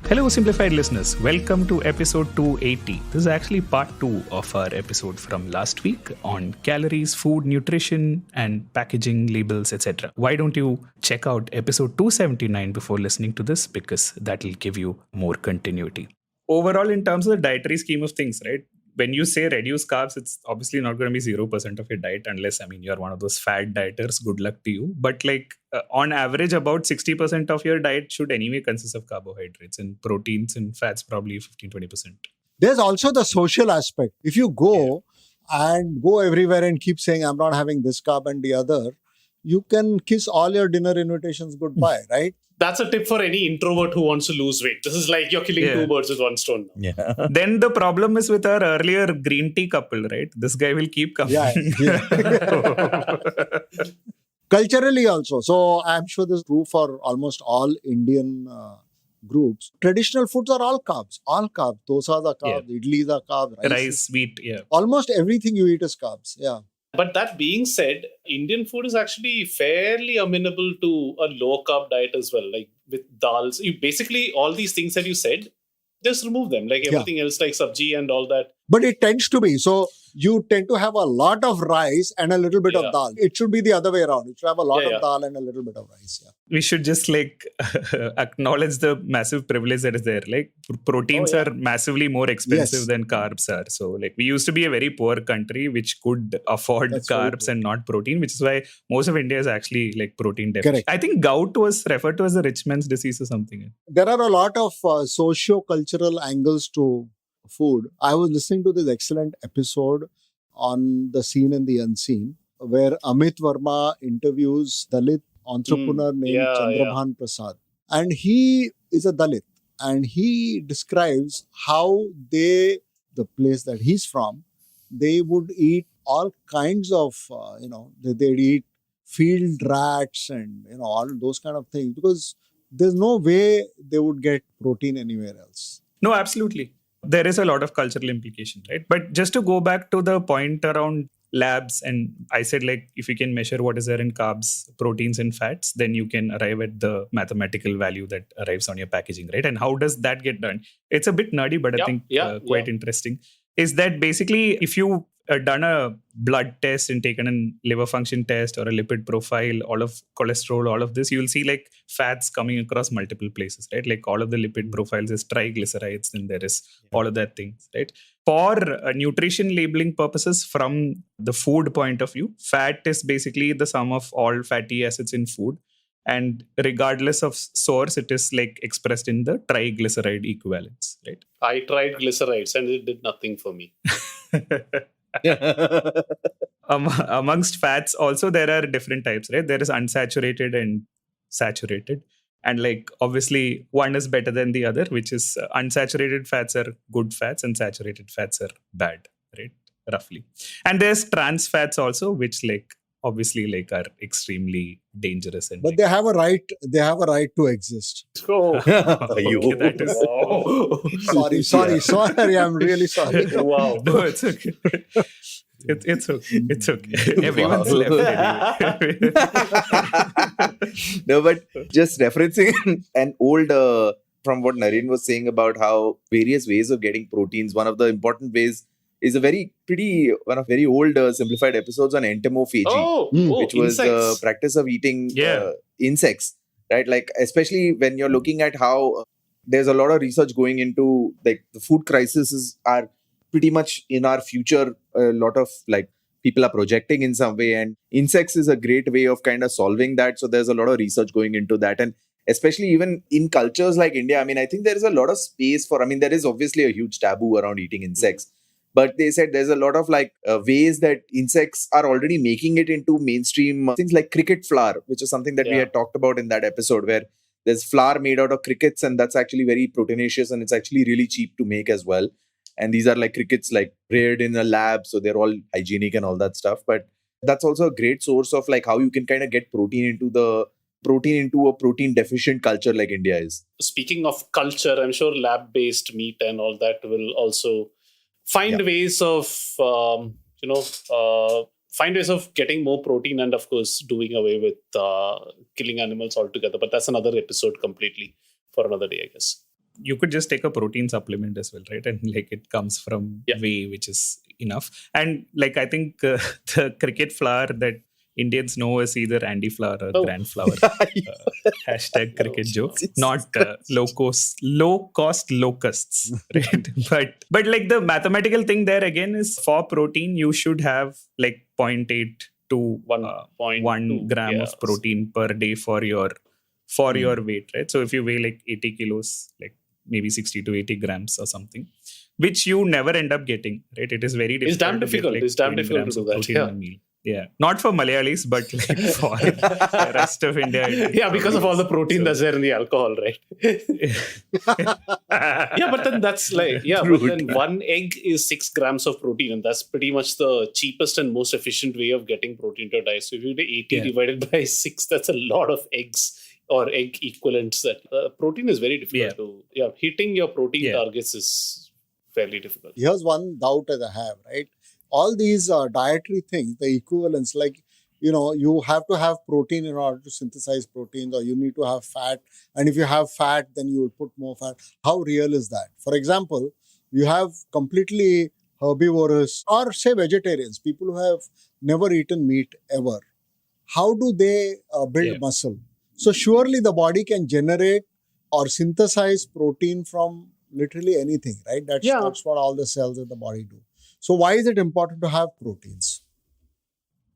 Hello, Simplified listeners. Welcome to episode 280. This is actually part 2 of our episode from last week on calories, food, nutrition, and packaging, labels, etc. Why don't you check out episode 279 before listening to this? Because that will give you more continuity. Overall, in terms of the dietary scheme of things, right? When you say reduce carbs, it's obviously not going to be 0% of your diet unless, you're one of those fad dieters. Good luck to you. But on average, about 60% of your diet should anyway consist of carbohydrates, and proteins and fats probably 15-20%. There's also the social aspect. If you go and go everywhere and keep saying, I'm not having this carb and the other, you can kiss all your dinner invitations goodbye, right? That's a tip for any introvert who wants to lose weight. This is like you're killing two birds with one stone. Yeah. Then the problem is with our earlier green tea couple, right? This guy will keep coming. Yeah. Culturally also. So I'm sure this is true for almost all Indian groups. Traditional foods are all carbs. All carbs. Dosa are carbs. Idlis are carbs. Rice, wheat, Almost everything you eat is carbs. Yeah. But that being said, Indian food is actually fairly amenable to a low-carb diet as well. Like with dals, you basically, all these things that you said, just remove them. Like everything else, like sabji and all that. But it tends to be. So you tend to have a lot of rice and a little bit of dal. It should be the other way around. You should have a lot of dal and a little bit of rice. Yeah. We should just acknowledge the massive privilege that is there. Like proteins are massively more expensive than carbs are. So we used to be a very poor country which could afford carbs and not protein, which is why most of India is actually protein deficient. I think gout was referred to as the rich man's disease or something. There are a lot of socio-cultural angles to food. I was listening to this excellent episode on the seen and the unseen, where Amit Verma interviews Dalit entrepreneur named Chandrabhan Prasad. And he is a Dalit. And he describes how the place that he's from, they would eat all kinds of, they'd eat field rats and, all those kind of things, because there's no way they would get protein anywhere else. No, absolutely. There is a lot of cultural implication, right? But just to go back to the point around labs, and I said if you can measure what is there in carbs, proteins and fats, then you can arrive at the mathematical value that arrives on your packaging, right? And how does that get done? It's a bit nerdy, but I think quite interesting. Is that basically if you done a blood test and taken a liver function test or a lipid profile, all of cholesterol, all of this, you will see fats coming across multiple places, right? All of the lipid profiles is triglycerides, and there is all of that things, right? For nutrition labeling purposes, from the food point of view, fat is basically the sum of all fatty acids in food. And regardless of source, it is expressed in the triglyceride equivalents, right? I tried glycerides and it did nothing for me. Amongst fats also there are different types, right? There is unsaturated and saturated, and obviously one is better than the other, which is unsaturated fats are good fats and saturated fats are bad, right? Roughly. And there's trans fats also, which obviously are extremely dangerous, and but they have a right to exist. That is sorry, I'm really sorry. Wow. No, it's okay. It's okay. Everyone's left anyway. No, but just referencing an old from what Naren was saying about how various ways of getting proteins, one of the important ways is one of very old simplified episodes on entomophagy, which was the practice of eating insects, right? Especially when you're looking at how there's a lot of research going into the food crises are pretty much in our future. A lot of people are projecting in some way, and insects is a great way of kind of solving that. So there's a lot of research going into that, and especially even in cultures like India, I think there is a lot of space for, there is obviously a huge taboo around eating insects. But they said there's a lot of ways that insects are already making it into mainstream things like cricket flour, which is something that we had talked about in that episode, where there's flour made out of crickets, and that's actually very proteinaceous, and it's actually really cheap to make as well. And these are crickets reared in a lab, so they're all hygienic and all that stuff. But that's also a great source of how you can kind of get protein into a protein deficient culture like India is. Speaking of culture, I'm sure lab-based meat and all that will also find ways of getting more protein, and of course doing away with killing animals altogether. But that's another episode completely for another day, I guess. you could just take a protein supplement as well, right? And like it comes from whey, which is enough. And like I think the cricket flour that Indians know is either Andy flour or Grand flour. Hashtag cricket joke. Not low cost locusts, right? But like the mathematical thing there again is for protein, you should have like 0.8 to 1 gram of protein per day for your weight, right? So if you weigh like 80 kilos, like maybe 60 to 80 grams or something, which you never end up getting, right? It is very difficult. It's damn difficult. It's damn difficult to do that. In a meal. Yeah, not for Malayalis, but like for the rest of India. Yeah, because of all the protein that's there in the alcohol, right? Yeah, but then that's like, but then 1 egg is 6 grams of protein, and that's pretty much the cheapest and most efficient way of getting protein to your diet. So if you do 80 divided by 6, that's a lot of eggs or egg equivalents. That protein is very difficult to. Hitting your protein targets is fairly difficult. Here's one doubt that I have, right? All these dietary things, the equivalents, like, you have to have protein in order to synthesize proteins, or you need to have fat. And if you have fat, then you will put more fat. How real is that? For example, you have completely herbivorous or say vegetarians, people who have never eaten meat ever. How do they build muscle? So surely the body can generate or synthesize protein from literally anything, right? That's what all the cells in the body do. So why is it important to have proteins?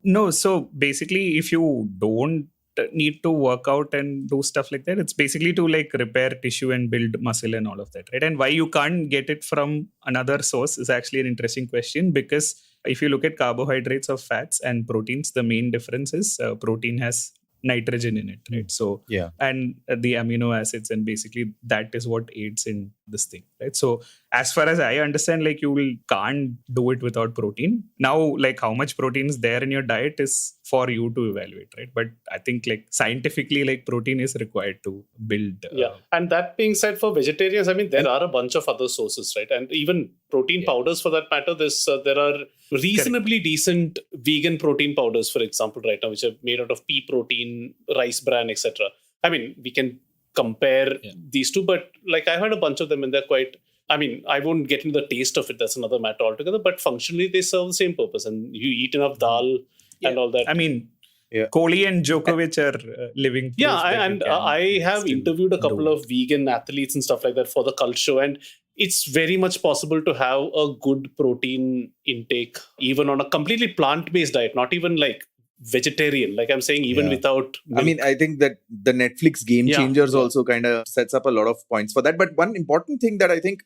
No, so basically if you don't need to work out and do stuff like that, it's basically to like repair tissue and build muscle and all of that, right? And why you can't get it from another source is actually an interesting question, because if you look at carbohydrates or fats and proteins, the main difference is protein has nitrogen in it, right? So and the amino acids, and basically that is what aids in this thing, right? So as far as I understand, like you can't do it without protein. Now, like how much protein is there in your diet is for you to evaluate, right? But I think like scientifically, like protein is required to build. And that being said, for vegetarians, I mean, there are a bunch of other sources, right? And even protein powders for that matter. There are reasonably decent vegan protein powders, for example, right now, which are made out of pea protein, rice bran, etc. I mean, we can compare these two, but like I heard a bunch of them and they're quite, I mean, I won't get into the taste of it. That's another matter altogether, but functionally they serve the same purpose, and you eat enough dal and all that. I mean, Kohli and Djokovic are living proof. I have interviewed a couple of vegan athletes and stuff like that for the Cult Show, and it's very much possible to have a good protein intake even on a completely plant-based diet, not even like vegetarian, like I'm saying, even without milk. I mean, I think that the Netflix Game Changers also kind of sets up a lot of points for that. But one important thing that I think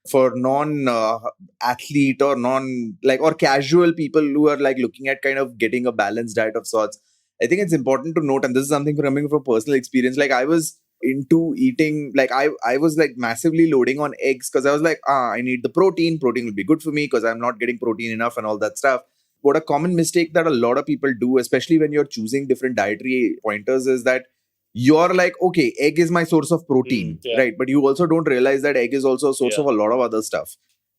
for non-athlete or or casual people who are like looking at kind of getting a balanced diet of sorts, I think it's important to note, and this is something coming from personal experience, like I was into eating, like I was like massively loading on eggs because I was like, I need the protein will be good for me because I'm not getting protein enough and all that stuff. What a common mistake that a lot of people do, especially when you're choosing different dietary pointers, is that you're like, okay, egg is my source of protein, right? But you also don't realize that egg is also a source of a lot of other stuff,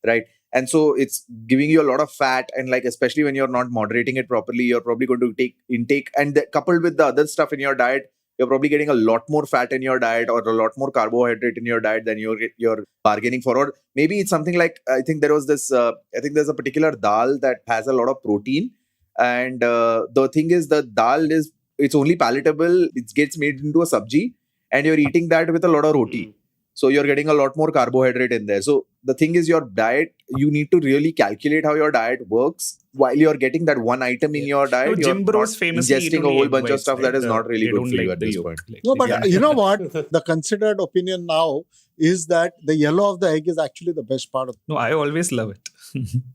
right? And so it's giving you a lot of fat, and like especially when you're not moderating it properly, you're probably going to take intake, and coupled with the other stuff in your diet, you're probably getting a lot more fat in your diet or a lot more carbohydrate in your diet than you're bargaining for. Or maybe it's something like, I think there was this, I think there's a particular dal that has a lot of protein. And the thing is, the dal it's only palatable. It gets made into a sabji, and you're eating that with a lot of roti. So you're getting a lot more carbohydrate in there. So the thing is, your diet, you need to really calculate how your diet works while you're getting that one item in your diet. Jim Bros famously ingesting a whole bunch of stuff that is not really good for you at this point. No, but you know what? The considered opinion now is that the yellow of the egg is actually the best part of it. No, I always love it.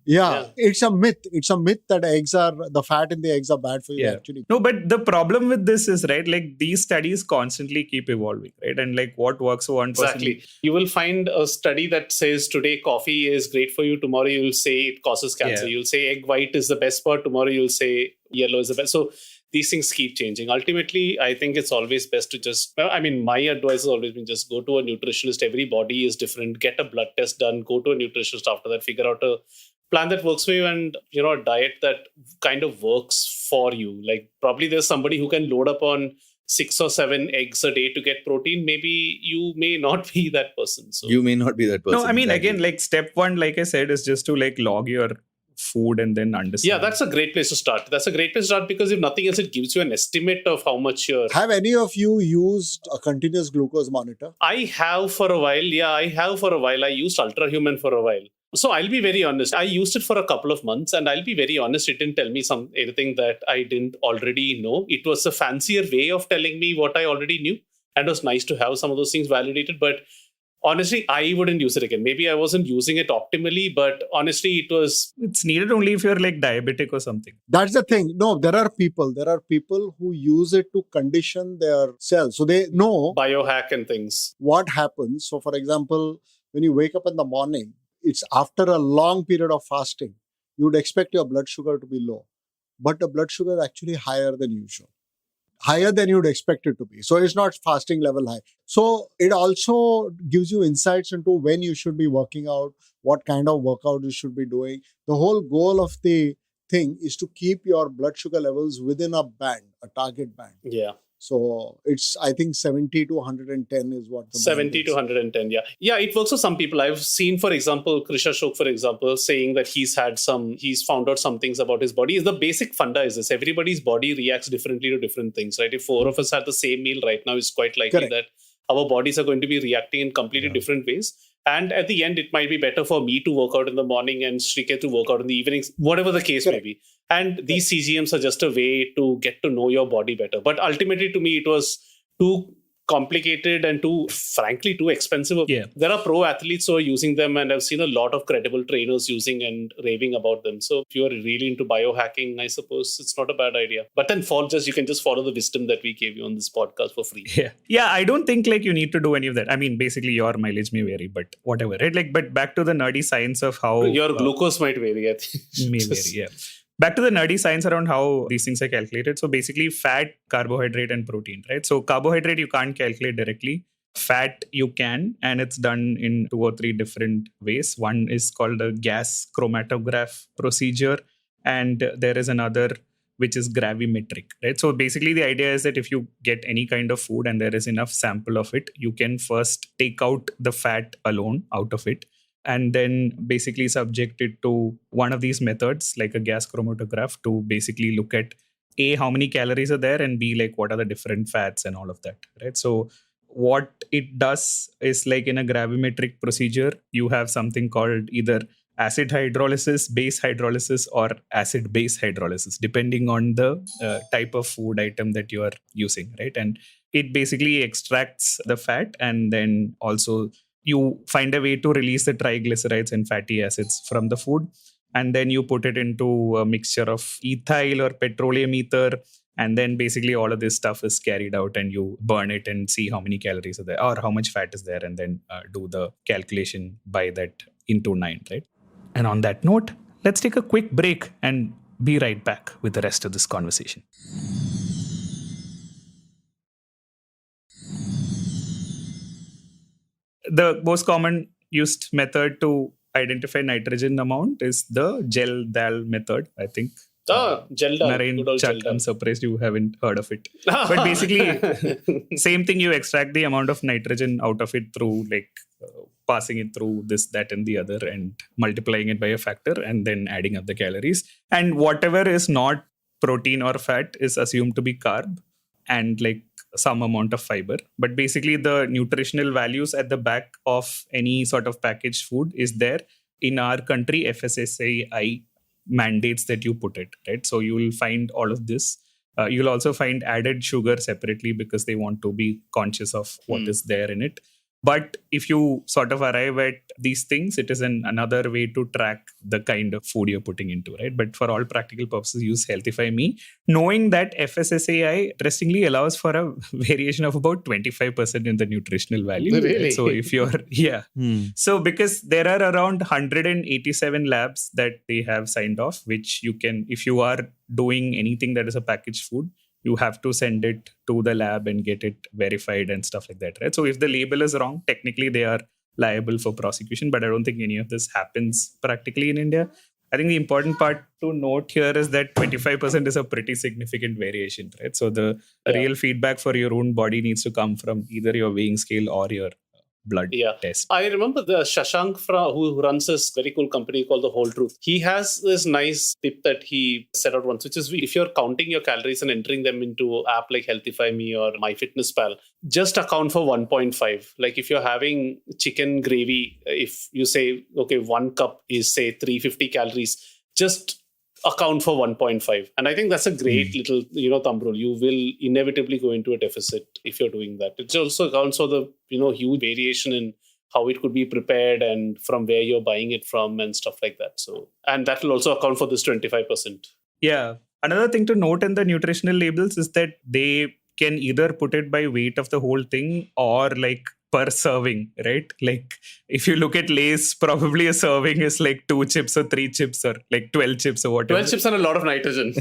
It's a myth. It's a myth that the fat in the eggs are bad for you actually. No, but the problem with this is, right, like these studies constantly keep evolving, right? And like what works for one person. Exactly. You will find a study that says today coffee is great for you. Tomorrow you'll say it causes cancer. You'll say egg white is the best part. Tomorrow you'll say yellow is the best. So these things keep changing. Ultimately, I think it's always best to my advice has always been just go to a nutritionist. Every body is different. Get a blood test done. Go to a nutritionist after that. Figure out a plan that works for you and, a diet that kind of works for you. Like probably there's somebody who can load up on 6 or 7 eggs a day to get protein. Maybe you may not be that person. So You may not be that person. No, I mean, exactly. again, like step one, like I said, is just to like log your food and then understand. yeah, that's a great place to start. That's a great place to start because if nothing else, it gives you an estimate of how much you're. Have any of you used a continuous glucose monitor? I have for a while. Yeah, I have for a while. I used Ultrahuman for a while. So I'll be very honest. I used it for a couple of months and I'll be very honest. It didn't tell me anything that I didn't already know. It was a fancier way of telling me what I already knew. And it was nice to have some of those things validated. But honestly, I wouldn't use it again. Maybe I wasn't using it optimally, but honestly, It's needed only if you're like diabetic or something. That's the thing. No, there are people who use it to condition their cells. So they know biohack and things. what happens. So for example, when you wake up in the morning, it's after a long period of fasting, you would expect your blood sugar to be low. But the blood sugar is actually higher than usual. Higher than you'd expect it to be. So it's not fasting level high. So it also gives you insights into when you should be working out, what kind of workout you should be doing. The whole goal of the thing is to keep your blood sugar levels within a band, a target band. Yeah. So it's, I think 70 to 110 is what the 70 to 110, yeah. Yeah, it works for some people. I've seen, for example, Krisha Shok, for example, saying that he's found out some things about his body. The basic funda is this. Everybody's body reacts differently to different things, right? If 4 of us had the same meal right now, it's quite likely Correct. that our bodies are going to be reacting in completely different ways. And at the end, it might be better for me to work out in the morning and Srikeit to work out in the evenings, whatever the case may be. And these CGMs are just a way to get to know your body better. But ultimately, to me, it was too complicated and frankly, too expensive. Yeah. There are pro athletes who are using them, and I've seen a lot of credible trainers using and raving about them. So if you're really into biohacking, I suppose it's not a bad idea. But then you can just follow the wisdom that we gave you on this podcast for free. Yeah, I don't think like you need to do any of that. I mean, basically your mileage may vary, but whatever, right? Like, but back to the nerdy science of how your glucose might vary, I think. May vary, yeah. Back to the nerdy science around how these things are calculated. So basically fat, carbohydrate and protein, right? So carbohydrate you can't calculate directly. Fat you can, and it's done in 2 or 3 different ways. One is called the gas chromatograph procedure, and there is another which is gravimetric, right? So basically the idea is that if you get any kind of food and there is enough sample of it, you can first take out the fat alone out of it, and then basically subject it to one of these methods like a gas chromatograph to basically look at A, how many calories are there, and B, like what are the different fats and all of that, right? So what it does is, like in a gravimetric procedure, you have something called either acid hydrolysis, base hydrolysis, or acid base hydrolysis, depending on the type of food item that you are using, right? And it basically extracts the fat, and then also you find a way to release the triglycerides and fatty acids from the food. And then you put it into a mixture of ethyl or petroleum ether. And then basically all of this stuff is carried out and you burn it and see how many calories are there or how much fat is there, and then do the calculation by that into 9, right? And on that note, let's take a quick break and be right back with the rest of this conversation. The most common used method to identify nitrogen amount is the Gel Dal method, I think. Gel Dal. Naren, Chuck, I'm surprised you haven't heard of it. But basically, same thing, you extract the amount of nitrogen out of it through passing it through this, that, and the other, and multiplying it by a factor, and then adding up the calories. And whatever is not protein or fat is assumed to be carb and like some amount of fiber. But basically, the nutritional values at the back of any sort of packaged food is there. In our country, FSSAI mandates that you put it, right? So you will find all of this. You'll also find added sugar separately because they want to be conscious of what is there in it. But if you sort of arrive at these things, it is another way to track the kind of food you're putting into, right? But for all practical purposes, use Healthify Me, knowing that FSSAI interestingly allows for a variation of about 25% in the nutritional value. Really? Right? So if you're, So because there are around 187 labs that they have signed off, which you can, if you are doing anything that is a packaged food, you have to send it to the lab and get it verified and stuff like that, right? So if the label is wrong, technically they are liable for prosecution, but I don't think any of this happens practically in India. I think the important part to note here is that 25% is a pretty significant variation, right? So the real feedback for your own body needs to come from either your weighing scale or your blood test. I remember the Shashank who runs this very cool company called The Whole Truth. He has this nice tip that he set out once, which is if you're counting your calories and entering them into app like Healthify Me or MyFitnessPal, just account for 1.5. Like if you're having chicken gravy, if you say, okay, 1 cup is say 350 calories, just account for 1.5. And I think that's a great little, thumb rule. You will inevitably go into a deficit if you're doing that. It also accounts for the, huge variation in how it could be prepared and from where you're buying it from and stuff like that. So, and that will also account for this 25%. Yeah. Another thing to note in the nutritional labels is that they can either put it by weight of the whole thing or like per serving, right? Like if you look at Lay's, probably a serving is like 2 chips or 3 chips or like 12 chips or whatever. 12 chips and a lot of nitrogen.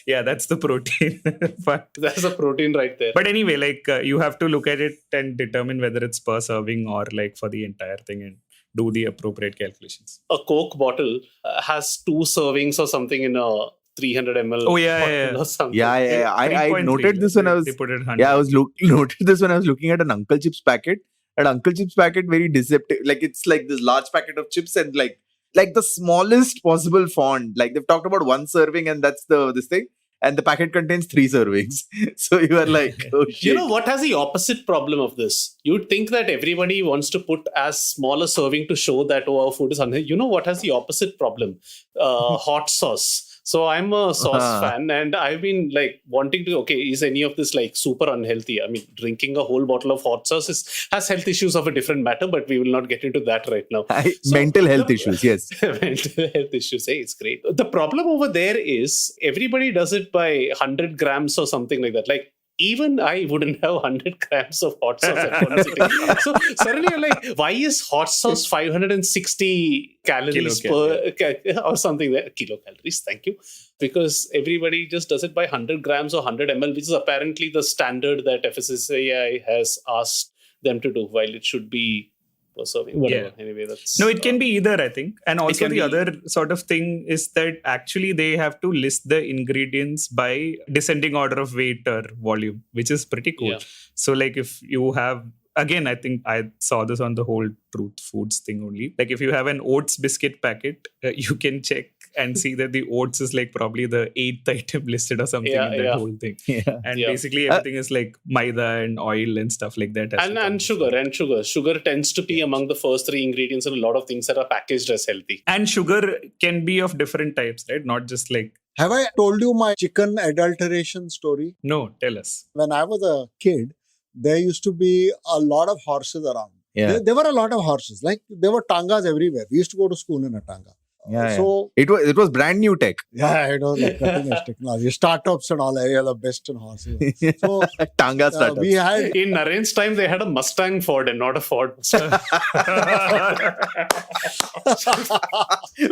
Yeah, that's the protein. But that's the protein right there. But anyway, like you have to look at it and determine whether it's per serving or like for the entire thing and do the appropriate calculations. A Coke bottle has 2 servings or something in a 300 ml. Oh yeah. Or something. Yeah. I noted this when I was. They put it 100. Yeah, I was noted this when I was looking at an Uncle Chips packet. An Uncle Chips packet, very deceptive. Like it's like this large packet of chips and like the smallest possible font. Like they've talked about 1 serving and that's this thing. And the packet contains 3 servings. So you are like, oh shit. You know what has the opposite problem of this? You'd think that everybody wants to put as small a serving to show that, our food is unhealthy. You know what has the opposite problem? Hot sauce. So I'm a sauce fan and I've been like wanting to, is any of this like super unhealthy? I mean, drinking a whole bottle of hot sauce has health issues of a different matter, but we will not get into that right now. Mental health issues, yes. Mental health issues, it's great. The problem over there is everybody does it by 100 grams or something like that. Like, even I wouldn't have 100 grams of hot sauce at one sitting. So suddenly you're like, why is hot sauce 560 calories or something there? Kilocalories, thank you. Because everybody just does it by 100 grams or 100 ml, which is apparently the standard that FSSAI has asked them to do, while it should be or serving. Whatever. Yeah. Anyway, that's... No, it can be either, I think. And also the other sort of thing is that actually they have to list the ingredients by descending order of weight or volume, which is pretty cool. Yeah. So like if you have, again, I think I saw this on the Whole Truth Foods thing only. Like if you have an oats biscuit packet, you can check and see that the oats is like probably the 8th item listed or something in that whole thing. Yeah. And basically everything is like maida and oil and stuff like that. And sugar. Sugar tends to be among the first 3 ingredients in a lot of things that are packaged as healthy. And sugar can be of different types, right? Not just like... Have I told you my chicken adulteration story? No, tell us. When I was a kid, there used to be a lot of horses around. Yeah. There were a lot of horses. Like there were tangas everywhere. We used to go to school in a tanga. So it was brand new tech. Yeah, it was like cutting edge technology. Startups and all, they are the best in horses. So Tanga startups. We had in Naren's time they had a Mustang Ford and not a Ford.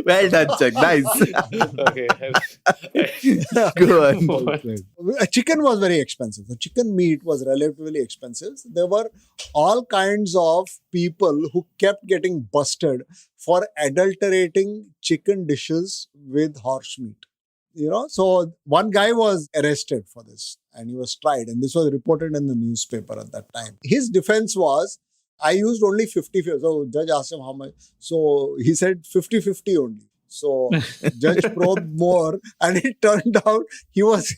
Well done, Chuck. Nice. Okay. Go on. Chicken was very expensive. The chicken meat was relatively expensive. There were all kinds of people who kept getting busted for adulterating chicken dishes with horse meat. So one guy was arrested for this and he was tried, and this was reported in the newspaper at that time. His defense was, I used only 50-50. So judge asked him how much. So he said 50-50 only. So judge probed more, and it turned out he was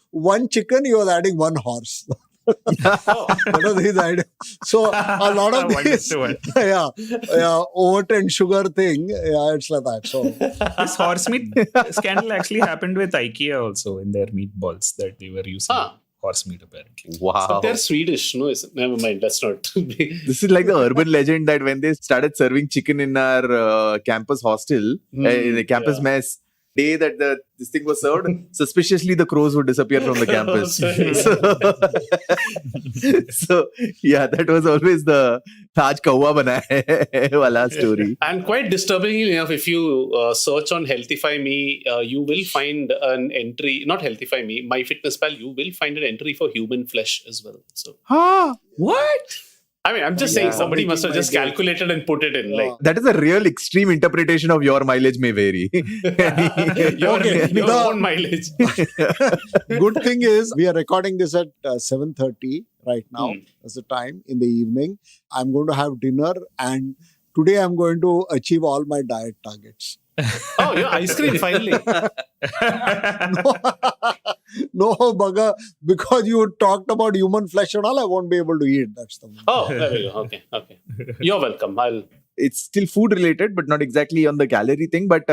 one chicken, he was adding 1 horse. That was his idea. So a lot of this, oat and sugar thing, it's like that. So this horse meat scandal actually happened with IKEA also in their meatballs that they were using. Horse meat apparently. Wow. But they're Swedish, no? Never mind, that's not. This is like the urban legend that when they started serving chicken in our campus hostel, in the campus mess, day that this thing was served, suspiciously the crows would disappear from the campus. So yeah, that was always the Taj Kawa Bana Hai wala story. And quite disturbingly enough, if you search on Healthify Me, you will find an entry, not Healthify Me, MyFitnessPal, you will find an entry for human flesh as well. So what? I mean, I'm just saying Yeah. somebody must have Making just my day. calculated and put it in. Yeah. Like That is a real extreme interpretation of your mileage may vary. your The- own mileage. Good thing is we are recording this at 7:30 right now. Hmm. That's the time in the evening. I'm going to have dinner, and today I'm going to achieve all my diet targets. Oh, your ice cream finally. No, bugger, because you talked about human flesh and all, I won't be able to eat. That's the one. Oh, there we go. Okay. You're welcome. It's still food related, but not exactly on the calorie thing. But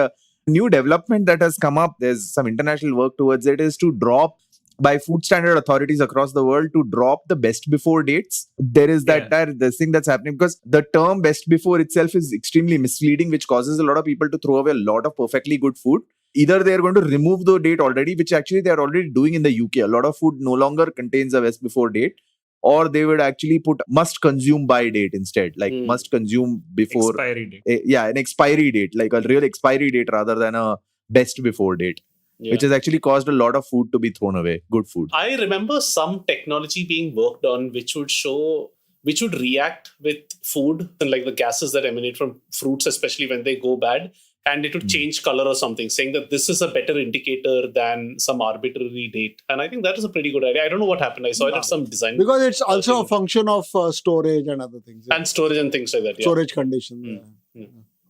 new development that has come up, there's some international work towards it, is to drop, by food standard authorities across the world, to drop the best before dates. There is this thing that's happening because the term best before itself is extremely misleading, which causes a lot of people to throw away a lot of perfectly good food. Either they're going to remove the date already, which actually they're already doing in the UK. A lot of food no longer contains a best before date, or they would actually put must consume by date instead, like must consume before Expiry date. an expiry date, like a real expiry date rather than a best before date, which has actually caused a lot of food to be thrown away. Good food. I remember some technology being worked on which would react with food and like the gases that emanate from fruits, especially when they go bad, and it would change color or something, saying that this is a better indicator than some arbitrary date. And I think that is a pretty good idea. I don't know what happened. I saw it at some design. Because it's also a function of storage and other things. And storage and things like that. Yeah. Storage conditions.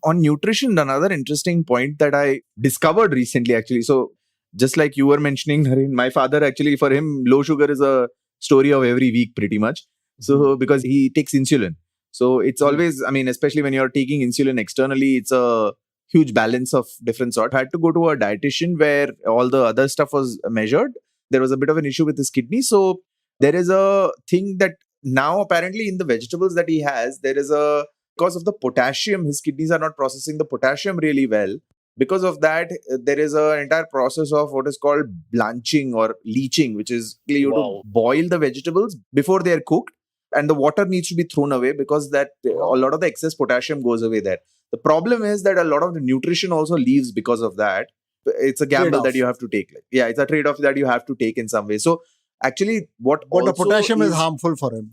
On nutrition, another interesting point that I discovered recently, actually. So just like you were mentioning, Naren, my father, actually, for him, low sugar is a story of every week pretty much. So because he takes insulin. So it's always, I mean, especially when you're taking insulin externally, it's a huge balance of different sort. I had to go to a dietitian where all the other stuff was measured. There was a bit of an issue with his kidney. So there is a thing that now apparently in the vegetables that he has, because of the potassium, his kidneys are not processing the potassium really well. Because of that, there is an entire process of what is called blanching or leaching, which is you have to boil the vegetables before they are cooked, and the water needs to be thrown away because that a lot of the excess potassium goes away there. The problem is that a lot of the nutrition also leaves because of that. It's a gamble Trade-off. that you have to take. It's a trade-off that you have to take in some way. So actually, But the potassium is harmful for him.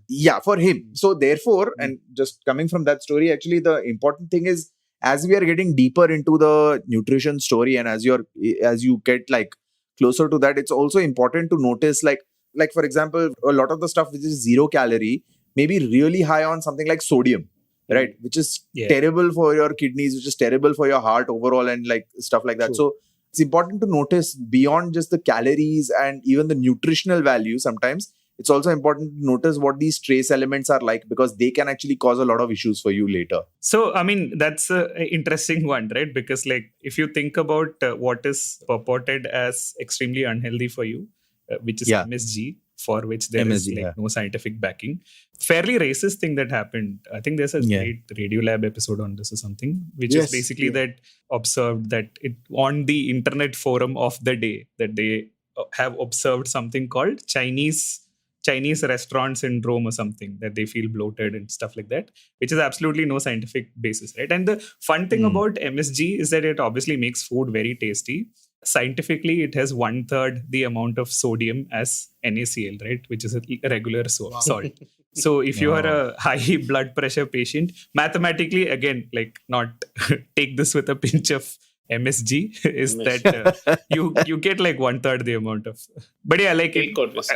Yeah, for him. So therefore, and just coming from that story, actually the important thing is, as we are getting deeper into the nutrition story and as you get like closer to that, it's also important to notice like for example, a lot of the stuff which is 0 calorie may be really high on something like sodium, right? Which is terrible for your kidneys, which is terrible for your heart overall and like stuff like that. True. So it's important to notice beyond just the calories and even the nutritional value. Sometimes it's also important to notice what these trace elements are like, because they can actually cause a lot of issues for you later. So, I mean, that's an interesting one, right? Because like, if you think about what is purported as extremely unhealthy for you, which is MSG, for which there is no scientific backing. Fairly racist thing that happened. I think there's a great Radiolab episode on this or something, which is basically that observed that it on the internet forum of the day that they have observed something called Chinese restaurant syndrome or something, that they feel bloated and stuff like that, which is absolutely no scientific basis, right? And the fun thing about MSG is that it obviously makes food very tasty. Scientifically, it has 1/3 the amount of sodium as NaCl, right? Which is a regular salt. So if you are a high blood pressure patient, mathematically, again, like not take this with a pinch of MSG, is that you get like 1/3 the amount of. But yeah, like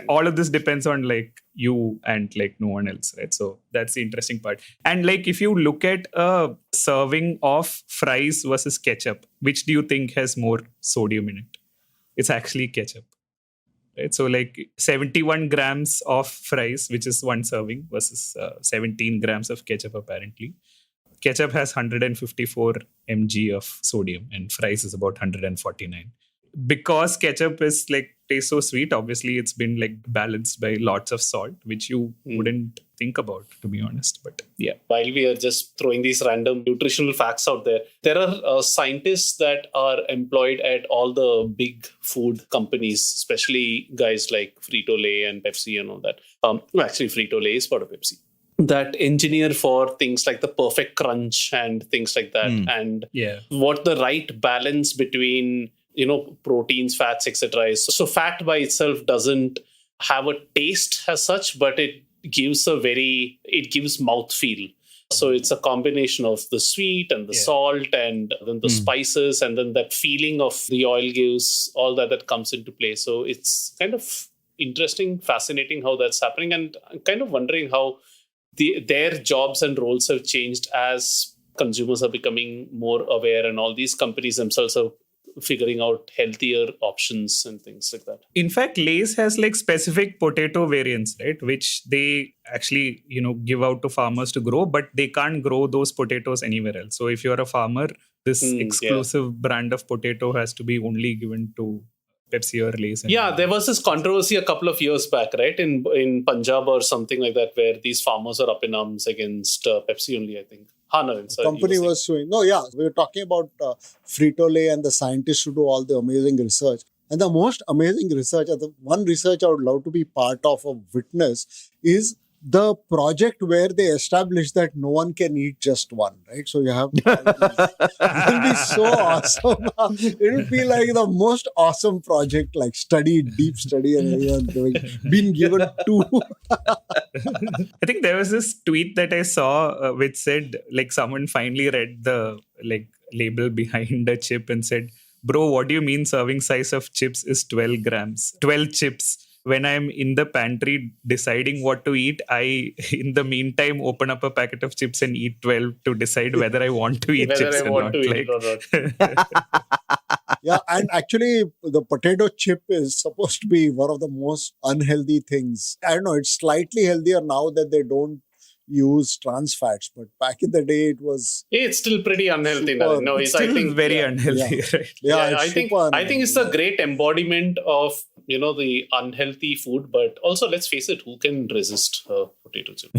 all of this depends on like you and like no one else, right? So that's the interesting part. And like if you look at a serving of fries versus ketchup, which do you think has more sodium in it? It's actually ketchup. Right? So like 71 grams of fries, which is one serving, versus 17 grams of ketchup apparently. Ketchup has 154 mg of sodium and fries is about 149. Because ketchup is like tastes so sweet, obviously it's been like balanced by lots of salt, which you wouldn't think about, to be honest. But yeah. While we are just throwing these random nutritional facts out there are scientists that are employed at all the big food companies, especially guys like Frito-Lay and Pepsi and all that. Actually, Frito-Lay is part of Pepsi. That engineer for things like the perfect crunch and things like that, and what the right balance between proteins, fats, etc. is. So fat by itself doesn't have a taste as such, but it gives mouthfeel. So it's a combination of the sweet and the salt and then the spices, and then that feeling of the oil gives all that comes into play. So it's kind of interesting, fascinating how that's happening. And I'm kind of wondering how their jobs and roles have changed as consumers are becoming more aware, and all these companies themselves are figuring out healthier options and things like that. In fact, Lay's has like specific potato variants, right? Which they actually, give out to farmers to grow, but they can't grow those potatoes anywhere else. So if you're a farmer, this exclusive brand of potato has to be only given to Pepsi or Lay's. There was this controversy a couple of years back, right? In Punjab or something like that, where these farmers are up in arms against Pepsi only, I think. The company was suing. We were talking about Frito-Lay and the scientists who do all the amazing research. And the most amazing research, the one research I would love to be part of or witness, is the project where they established that no one can eat just one, right? So you have it will be so awesome. It will be like the most awesome project, like deep study and everyone doing, been given two. I think there was this tweet that I saw which said, like, someone finally read the label behind a chip and said, "Bro, what do you mean serving size of chips is 12 grams? 12 chips. When I'm in the pantry deciding what to eat, I, in the meantime, open up a packet of chips and eat 12 to decide whether I want to eat chips or not." And actually, the potato chip is supposed to be one of the most unhealthy things. I don't know, it's slightly healthier now that they don't use trans fats, but back in the day, it's still pretty unhealthy. It's still very unhealthy, right? I think it's a great embodiment of the unhealthy food, but also, let's face it, who can resist potato chip?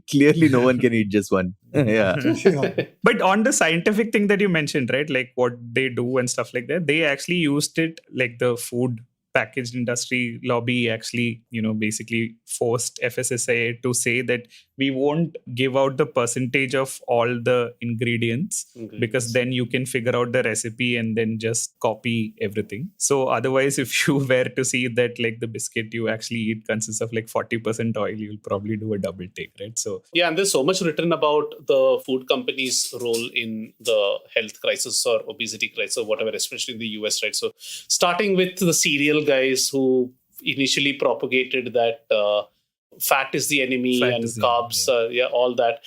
Clearly no one can eat just one. But on the scientific thing that you mentioned, right, like what they do and stuff like that, they actually used it, like the food packaged industry lobby actually, basically forced FSSAI to say that we won't give out the percentage of all the ingredients because then you can figure out the recipe and then just copy everything. So otherwise, if you were to see that like the biscuit you actually eat consists of like 40% oil, you'll probably do a double take, right? So and there's so much written about the food companies' role in the health crisis or obesity crisis or whatever, especially in the US, right? So starting with the cereal guys who initially propagated that fat is the enemy and carbs, all that.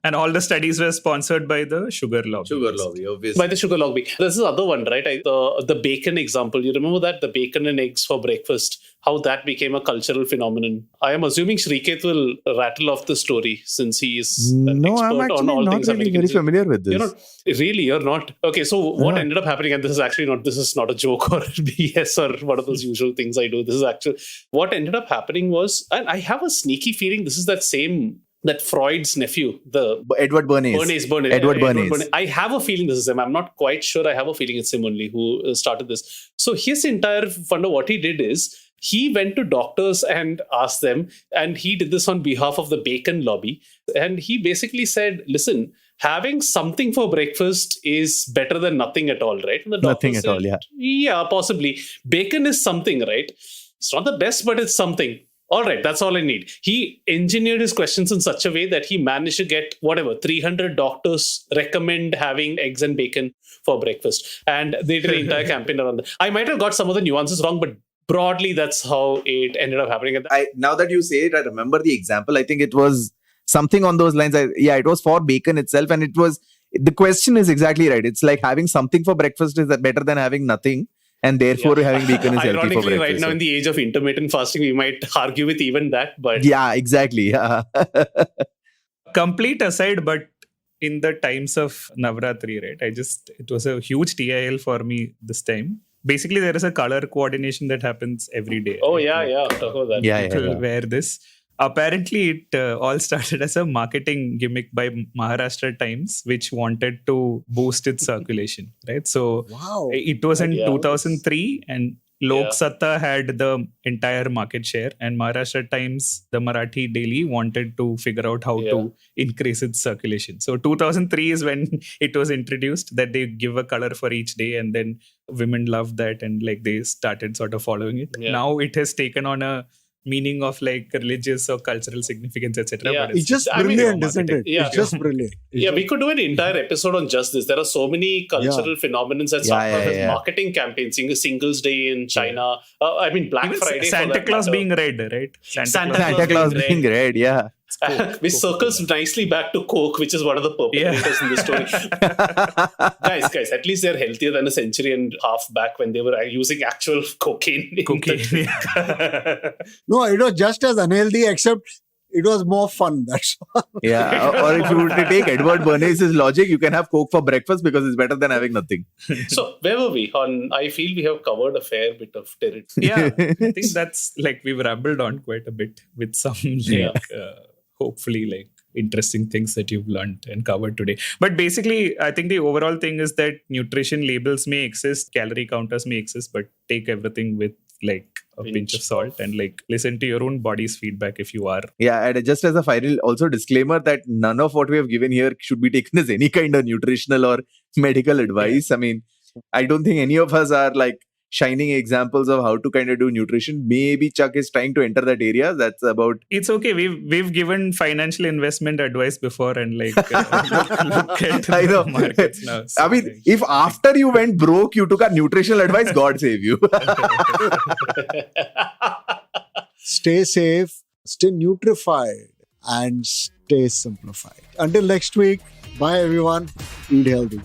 And all the studies were sponsored by the sugar lobby. Obviously. By the sugar lobby. There's this other one, right? The bacon example. You remember that? The bacon and eggs for breakfast. How that became a cultural phenomenon. I am assuming Srikeit will rattle off the story since he is an expert on all things. I'm actually not really very familiar with this. You're not? Okay, so what ended up happening, and this is not a joke or BS or one of those usual things I do. This is actually, what ended up happening was, and I have a sneaky feeling this is that Freud's nephew, the Edward Bernays. Edward Bernays. I have a feeling this is him. I'm not quite sure. I have a feeling it's him only who started this. So his entire fund of what he did is he went to doctors and asked them, and he did this on behalf of the bacon lobby. And he basically said, listen, having something for breakfast is better than nothing at all, right? And the nothing at all, yeah. Yeah, possibly. Bacon is something, right? It's not the best, but it's something. All right, that's all I need. He engineered his questions in such a way that he managed to get 300 doctors recommend having eggs and bacon for breakfast. And they did an entire campaign around that. I might have got some of the nuances wrong, but broadly, that's how it ended up happening. Now that you say it, I remember the example. I think it was something on those lines. It was for bacon itself. And the question is exactly right. It's like having something for breakfast is better than having nothing. And therefore, having bacon is healthy for breakfast. Ironically, right now in the age of intermittent fasting, we might argue with even that. But yeah, exactly. Yeah. Complete aside, but in the times of Navratri, right? It was a huge TIL for me this time. Basically, there is a color coordination that happens every day. Oh, right? Talk about that. People wear this. Apparently, it all started as a marketing gimmick by Maharashtra Times, which wanted to boost its circulation, right? So it was in 2003 and Lok Satta had the entire market share, and Maharashtra Times, the Marathi daily, wanted to figure out how to increase its circulation. So 2003 is when it was introduced that they give a color for each day, and then women loved that and like they started sort of following it. Now it has taken on a meaning of like religious or cultural significance, etc. Yeah. But It's just I mean, brilliant, isn't it? yeah. It's just brilliant. Yeah, we could do an entire episode on just this. There are so many cultural phenomena that start off as marketing campaigns. Singles Day in China. I mean, Black even Friday. Santa Claus being red, right? Santa Claus being red, yeah. Which circles nicely back to Coke, which is one of the perpetrators in the story. guys, at least they're healthier than a century and a half back when they were using actual cocaine. No, it was just as unhealthy, except it was more fun. That's all. Yeah, or if you were to take Edward Bernays' logic, you can have Coke for breakfast because it's better than having nothing. So, where were we? I feel we have covered a fair bit of territory. Yeah, I think that's like we've rambled on quite a bit with some hopefully like interesting things that you've learned and covered today. But basically, I think the overall thing is that nutrition labels may exist, calorie counters may exist, but take everything with like a pinch of salt and like listen to your own body's feedback if you are. Yeah, and just as a final also disclaimer that none of what we have given here should be taken as any kind of nutritional or medical advice. I mean, I don't think any of us are like shining examples of how to kind of do nutrition. Maybe Chuck is trying to enter that area. That's about... It's okay. We've given financial investment advice before and like look at the markets now. So, I mean, if after you went broke, you took our nutritional advice, God save you. Stay safe, stay nutrified, and stay simplified. Until next week, bye everyone. Eat healthy.